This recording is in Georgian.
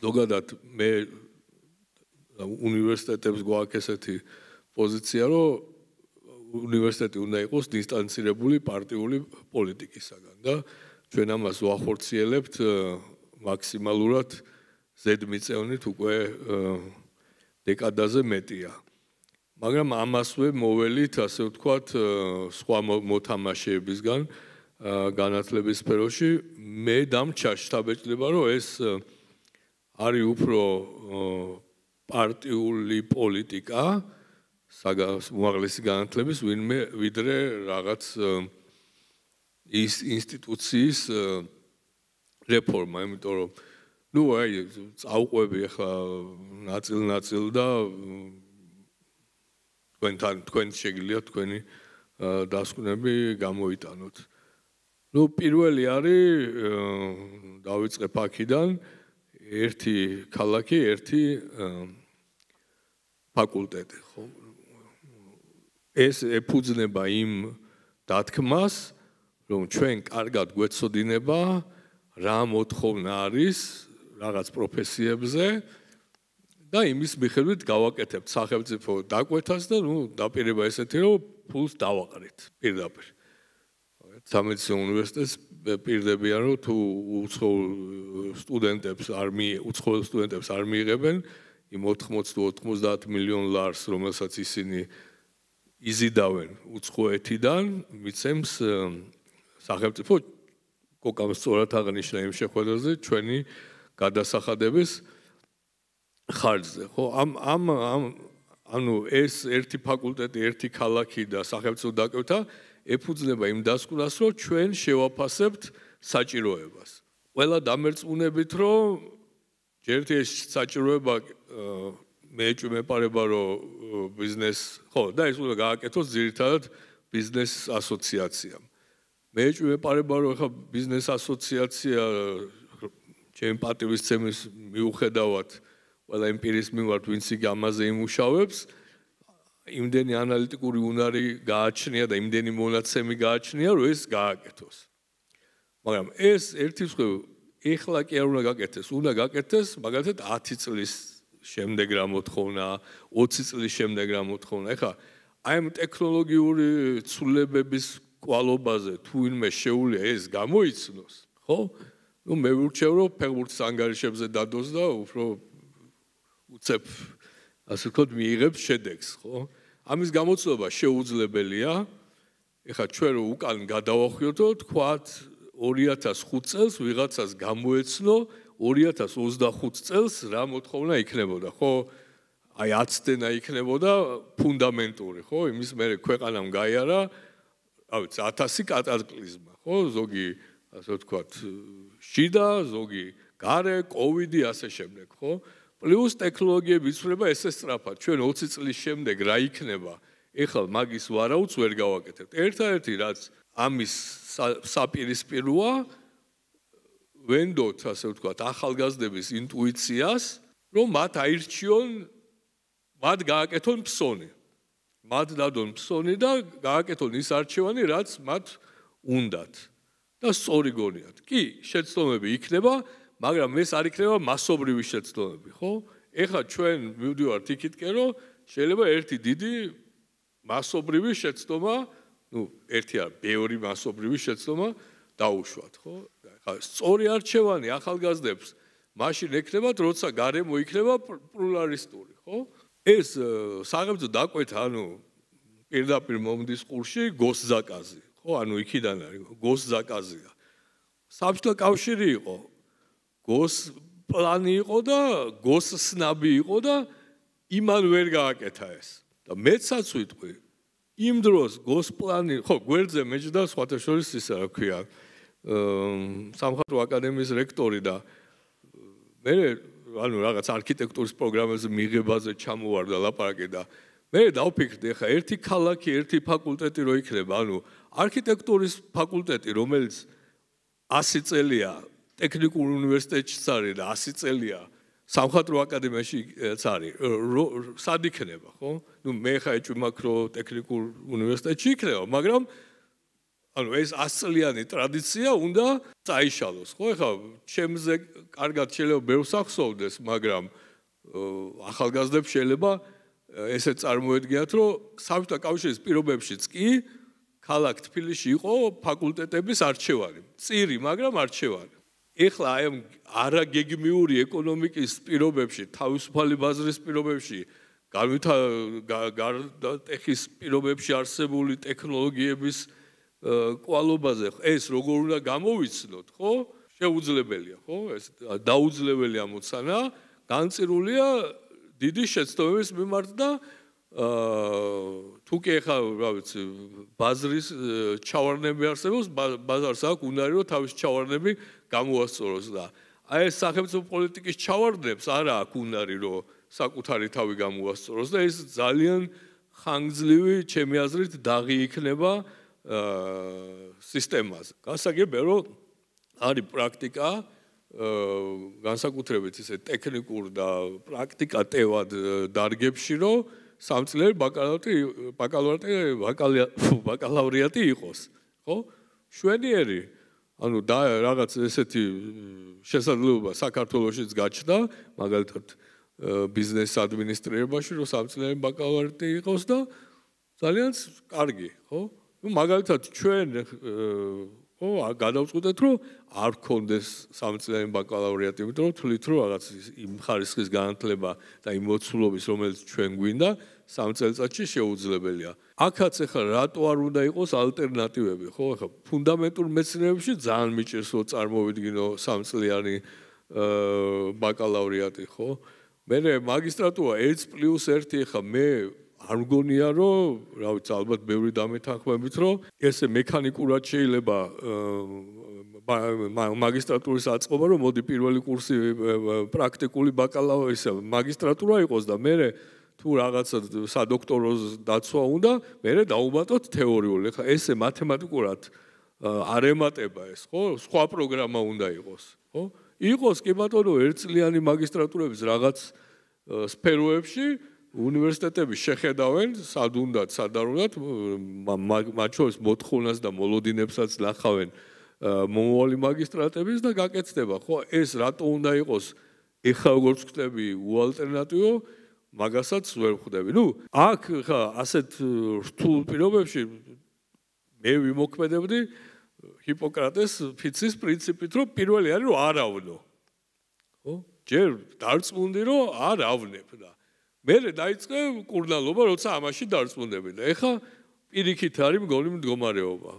ზოგადად მე უნივერსიტეტებს გვაქვს ესეთი პოზიცია, რომ უნივერსიტეტი უნდა იყოს დისტანცირებული პარტიული პოლიტიკისაგან და ჩვენ ამას ვახორციელებთ მაქსიმალურად ზედმიწევნით უკვე დეკადაზე მეტია. მაგრამ ამასვე მოველით, ასე ვთქვათ, სხვა მოთამაშეებისგან განათლების სფეროში მე დამჩა შთაბეჭდება, რომ ეს არის უფრო პარტიული პოლიტიკა უმაღლესი განათლების ვიდრე რაღაც ის ინსტიტუციის რეფორმა, იმიტომ რომ ნუ აი წავყვები ახლა ნაწილ და თქვენ შეგიძლიათ თქვენი დასკვნები გამოიტანოთ. ნუ პირველი არის დავიწყებ აქედან ერთი ქალაქი, ერთი ფაკულტეტი, ხო? ეს ეფუძნება იმ დათქმას, რომ ჩვენ კარგად გვეცოდინება რა მოთხოვნა არის რაღაც პროფესიებზე და იმის მიხედვით გავაკეთებთ სახელმწიფო დაკვეთას და ნუ დაპირება ესეთი, რომ ფულს დავაყრით პირდაპირ. სამედიცინო უნივერსიტეტს პირდებიან, რომ თუ უცხოელ სტუდენტებს არ მიიღებენ იმ 80-90 მილიონ ლარს, რომელსაც ისინი იზიდავენ უცხოეთიდან, მიცემს სახელმწიფო კოკამ სწორად აღნიშნა იმ შეხვედრაზე ჩვენი გადასახადების ხარჯზე. ხო, ანუ ეს ერთი ფაკულტეტი, ერთი ქალაქი და სახელმწიფო დაკვეთა ეფუძნება იმ დასკვნას, რომ ჩვენ შევაფასებთ საჭიროებას. ყველა დამერწმუნებით, რომ ჯერთ ეს საჭიროება მეპარება, რომ ბიზნეს, ხო, და ეს უნდა გააკეთოს ძირითადად ბიზნეს ასოციაციამ. მეპარება, რომ ხა ბიზნეს ასოციაცია ჩემი პატივისცემის მიუხედავად ყველა იმპერიის მიმართ, ვინც იგი ამაზე იმუშავებს, იმდენი ანალიტიკური უნარი გააჩნია და იმდენი მონაცემი გააჩნია, რომ ეს გააკეთოს. მაგრამ ეს ერთი მხრივ ეხლა კი არ უნდა გაკეთდეს, უნდა გაკეთდეს მაგალითად 10 წლის შემდეგ რა მოთხოვნა, 20 წლის შემდეგ რა მოთხოვნა. ეხლა აი ამ ტექნოლოგიური ცვლილებების კვალობაზე თუ ვინმე შეუძლია ეს გამოიცნოს, ხო? ნუ მე ვურჩევ, რომ ფეხბურთის ანგარიშებზე დადოს და უფრო უცებ ასე ვთქვათ მიიღებს შედეგს, ხო? ამის გამოცნობა შეუძლებელია. ეხლა ჩვენ რო უკან გადავახვიოთო, თქვათ 2005 წელს ვიღაცას გამოეცნო 2025 წელს რა მოთხოვნა იქნებოდა, ხო? აი 10 წენა იქნებოდა ფუნდამენტური, ხო? იმის მერე ქვეყანამ გაიარა, რა ვიცი, 1000 კატაკლიზმა, ხო? ზოგი ასე ვთქვათ შიდა, ზოგი გარე, კოვიდი, ასე შემდეგ, ხო? პლუს ტექნოლოგიები იცვლება ესე სწრაფად. ჩვენ 20 წლის შემდეგ რა იქნება? ეხლა მაგის ვარაუდს ვერ გავაკეთებთ. ერთადერთი რაც ამის საპირისპიროა ვენდოთ, ასე ვთქვათ, ახალგაზრდების ინტუიციას, რომ მათ აირჩიონ, მათ გააკეთონ ფსონი. მათ დადონ ფსონი და გააკეთონ ის არჩევანი, რაც მათ უნდათ. და სწორი გონიათ. კი, შეცდომები იქნება, მაგრამ ეს არ იქნება მასობრივი შეცდომები, ხო? ეხლა ჩვენ მივდივართ იქითკენ, რომ შეიძლება ერთი დიდი მასობრივი შეცდომა, ნუ ერთი არ, ბევრი მასობრივი შეცდომა დაუშვათ, ხო? ეხლა სწორი არჩევანი ახალგაზრდებს მაშინ ექნებათ, როცა გარემო იქნება პლურალისტური, ხო? ეს სახელმწიფო დაკვეთა, ანუ პირდაპირ მომდის ყურში გოსზაკაზი, ხო? ანუ იქიდან არის, გოსზაკაზია. საბჭოთა კავშირი იყო, გოს პლანი იყო და გოსსნაბი იყო და იმან ვერ გააკეთა ეს. და მეცაც ვიტყვი, იმ დროს გოს პლანი, ხო, გვერდზე მეჯდა სხვათა შორის ისა რა ქვია, სამხატვრო აკადემიის რექტორი და მე ანუ რაღაც არქიტექტურის პროგრამაზე მიღებაზე ჩამოვარდა ლაპარაკი და მე დავფიქრდი, ხა ერთი ქალაქი, ერთი ფაკულტეტი რო იქნება, ანუ არქიტექტურის ფაკულტეტი, რომელიც 100 წელია ტექნიკურ უნივერსიტეტშიც არის და 100 წელია სამხატვრო აკადემიაშიც არის, სად იქნება, ხო? ნუ მე ხა ეჭვი მაქვს, რომ ტექნიკურ უნივერსიტეტში იქნება, მაგრამ ანუ ეს 100 წლიანი ტრადიცია უნდა წაიშალოს, ხო? ეხლა ჩემზე კარგად შეიძლება ბევრს ახსოვდეს, მაგრამ ახალგაზრდებს შეიძლება ესე წარმოედგინათ, რომ საბჭოთა კავშირის პირობებშიც კი ქალაქ თბილისში იყო ფაკულტეტების არჩევანი. წირი, მაგრამ არჩევანი. ეხლა აი ამ არაგეგმიური ეკონომიკის პირობებში, თავისუფალი ბაზრის პირობებში, გარდატეხის პირობებში არსებული ტექნოლოგიების კვალობაზე ეს როგორ უნდა გამოვიცნოთ, ხო? შეუძლებელია, ხო? ეს დაუძლეველი ამოცანა, განწირულია დიდი შეცდომების მიმართ და თუ კი ეხლა, რა ვიცი, ბაზრის ჩავარდნები არსებობს, ბაზარს აქვს უნარი, რომ თავის ჩავარდნები გამოასწოროს და აი ეს სახელმწიფო პოლიტიკის ჩავარდნებს არა აქვს უნარი, რომ საკუთარი თავი გამოასწოროს და ეს ძალიან ხანგრძლივი, ჩემი აზრით, დაღი იქნება სისტემაზე. გასაგებია, რომ არის პრაქტიკა, განსაკუთრებით ისე ტექნიკურ და პრაქტიკა ტევად დარგებში, რომ სამწლიანი ბაკალავრიატი იყოს, ხო? შვენიერი, ანუ რაღაც ესეთი შესაძლებლობა საქართველოშიც გაჩნდა, მაგალითად ბიზნეს ადმინისტრირებაში, რომ სამწლიანი ბაკალავრიატი იყოს და ძალიან კარგი, ხო? მაგალითად ჩვენ ხო, გადავწყვეტეთ, რომ არ გქონდეს სამწლიანი ბაკალავრიატი, იმიტომ რომ თვლით, რომ რაღაც იმ ხარისხის განათლება და იმ მოცულობის, რომელიც ჩვენ გვინდა, 3 წელიწადში შეუძლებელია. აქაც ახლა რატო არ უნდა იყოს ალტერნატივები, ხო? ახლა ფუნდამენტურ მეცნიერებებში ძალიან მიჭირს, რომ წარმოვიდგინო 3 წლიანი ბაკალავრიატი, ხო? მე მაგისტრატურა 1+1 ახლა მე არ მგონია, რომ, რა ვიცი, ალბათ ბევრი დამეთანხმებით, რომ ესე მექანიკურად შეიძლება მაგისტრატურის აწყობა, რომ მოდი პირველი კურსი პრაქტიკული მაგისტრატურა იყოს და მე თუ რაღაცა სადოქტორო დაცვა უნდა, მე დავუმატოთ თეორიული. ეხლა ესე მათემატიკურად არ ემატება ეს, ხო? სხვა პროგრამა უნდა იყოს, ხო? იყოს კი ბატონო 1 წლიანი მაგისტრატურების რაღაც სფეროებში უნივერსიტეტები შეხედავენ, სად უნდათ, სად არ უნდათ, მათ შორის მოთხოვნას და მოლოდინებსაც ნახავენ მომავალი მაგისტრატების და გაკეთდება, ხო? ეს რატო უნდა იყოს? ეხლა როგორც ვხდები უალტერნატივო, მაგასაც ვერ ვხვდები. ნუ, აქ ხა ასეთ რთულ პირობებში მე ვიმოქმედებდი ჰიპოკრატეს ფიცის პრინციპით, რომ პირველი არის რომ არ ავნო. ხო? ჯერ დარწმუნდი რომ არ ავნებ და მე დაიწყე კურნალობა, როცა ამაში დარწმუნდები და ეხლა პირიქით არის მგონი მდგომარეობა.